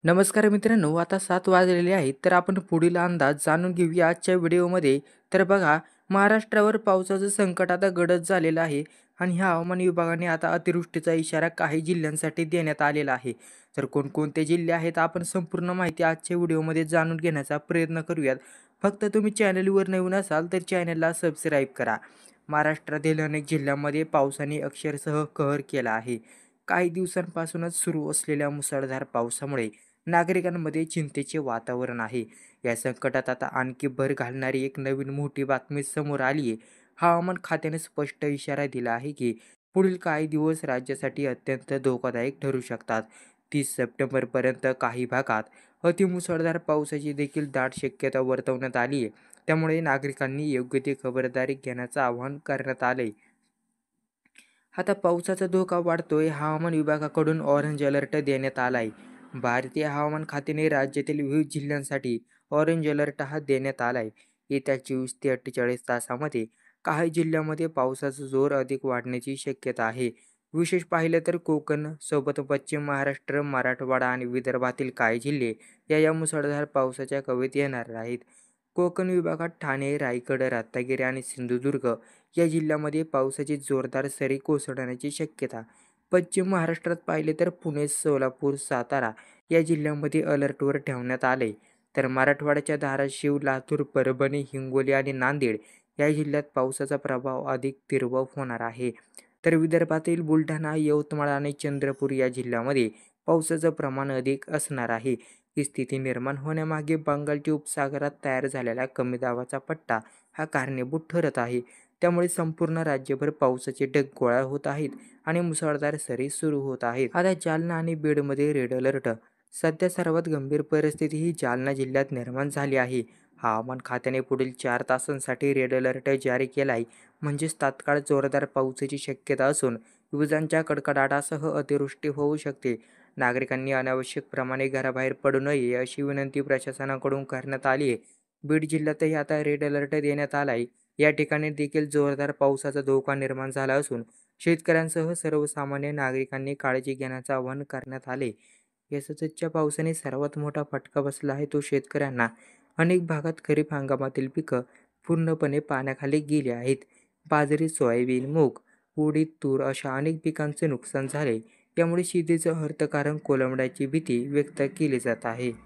नमस्कार मित्रांनो, आता 7 वाजलेले आहेत. तर आपण पुढील अंदाज जाणून घेऊया आजच्या व्हिडिओमध्ये. तर बघा, महाराष्ट्रावर पावसाचं संकट आता गडद झालेलं आहे आणि ह्या हवामान विभागाने आता अतिवृष्टीचा इशारा काही जिल्ह्यांसाठी देण्यात आलेला आहे. तर कोणकोणते जिल्हे आहेत आपण संपूर्ण माहिती आजच्या व्हिडिओमध्ये जाणून घेण्याचा प्रयत्न करूयात. फक्त तुम्ही चॅनलवर नवीन असाल तर चॅनलला सबस्क्राईब करा. महाराष्ट्रातील अनेक जिल्ह्यांमध्ये पावसाने अक्षरशः कहर केला आहे. काही दिवसांपासूनच सुरू असलेल्या मुसळधार पावसामुळे नागरिकांमध्ये चिंतेचे वातावरण आहे. या संकटात आता आणखी भर घालणारी एक नवीन मोठी बातमी समोर आली आहे. हवामान खात्याने स्पष्ट इशारा दिला आहे की पुढील काही दिवस राज्यासाठी अत्यंत धोकादायक ठरू शकतात. 30 सप्टेंबरपर्यंत काही भागात अतिमुसळधार पावसाची देखील दाट शक्यता वर्तवण्यात आली आहे. त्यामुळे नागरिकांनी योग्य ती खबरदारी घेण्याचं आवाहन करण्यात आले. आता पावसाचा धोका वाढतोय. हवामान विभागाकडून ऑरेंज अलर्ट देण्यात आला आहे. भारतीय हवामान खात्याने राज्यातील विविध जिल्ह्यांसाठी ऑरेंज अलर्ट हा देण्यात आला आहे. येत्या 24 ते 48 तासामध्ये काही जिल्ह्यांमध्ये पावसाचा जोर अधिक वाढण्याची शक्यता आहे. विशेष पाहिलं तर कोकण सोबत पश्चिम महाराष्ट्र, मराठवाडा आणि विदर्भातील काही जिल्हे या मुसळधार पावसाच्या कवेत येणार आहेत. कोकण विभागात ठाणे, रायगड, रत्नागिरी आणि सिंधुदुर्ग या जिल्ह्यामध्ये पावसाची जोरदार सरी कोसळण्याची शक्यता. पश्चिम महाराष्ट्रात पाहिले तर पुणे, सोलापूर, सातारा या जिल्ह्यांमध्ये अलर्टवर ठेवण्यात आले. तर मराठवाड्याच्या धाराशिव, लातूर, परभणी, हिंगोली आणि नांदेड या जिल्ह्यात पावसाचा प्रभाव अधिक तीव्र होणार आहे. तर विदर्भातील बुलढाणा, यवतमाळ आणि चंद्रपूर या जिल्ह्यामध्ये पावसाचं प्रमाण अधिक असणार आहे. ही स्थिती निर्माण होण्यामागे बंगालच्या उपसागरात तयार झालेला कमी दाबाचा पट्टा हा कारणीभूत ठरत आहे. त्यामुळे संपूर्ण राज्यभर पावसाचे ढग गोळा होत आहेत आणि मुसळधार सरी सुरू होत आहेत. आता जालना आणि बीडमध्ये रेड अलर्ट. सध्या सर्वात गंभीर परिस्थिती ही जालना जिल्ह्यात निर्माण झाली आहे. हवामान खात्याने पुढील 4 तासांसाठी रेड अलर्ट जारी केला आहे. म्हणजेच तात्काळ जोरदार पावसाची शक्यता असून विजांच्या कडकडाटासह अतिवृष्टी होऊ शकते. नागरिकांनी अनावश्यक प्रमाणे घराबाहेर पडू नये अशी विनंती प्रशासनाकडून करण्यात आली आहे. बीड जिल्ह्यातही आता रेड अलर्ट देण्यात आला आहे. या ठिकाणी देखील जोरदार पावसाचा धोका निर्माण झाला असून शेतकऱ्यांसह सर्वसामान्य नागरिकांनी काळजी घेण्याचे आवाहन करण्यात आले. या सततच्या पावसाने सर्वात मोठा फटका बसला आहे तो शेतकऱ्यांना. अनेक भागात खरीप हंगामातील पिकं पूर्णपणे पाण्याखाली गेली आहेत. बाजरी, सोयाबीन, मूग, उडीद, तूर अशा अनेक पिकांचे नुकसान झाले. यामुळे शेतीचं अर्थकारण कोलमडण्याची भीती व्यक्त केली जात आहे.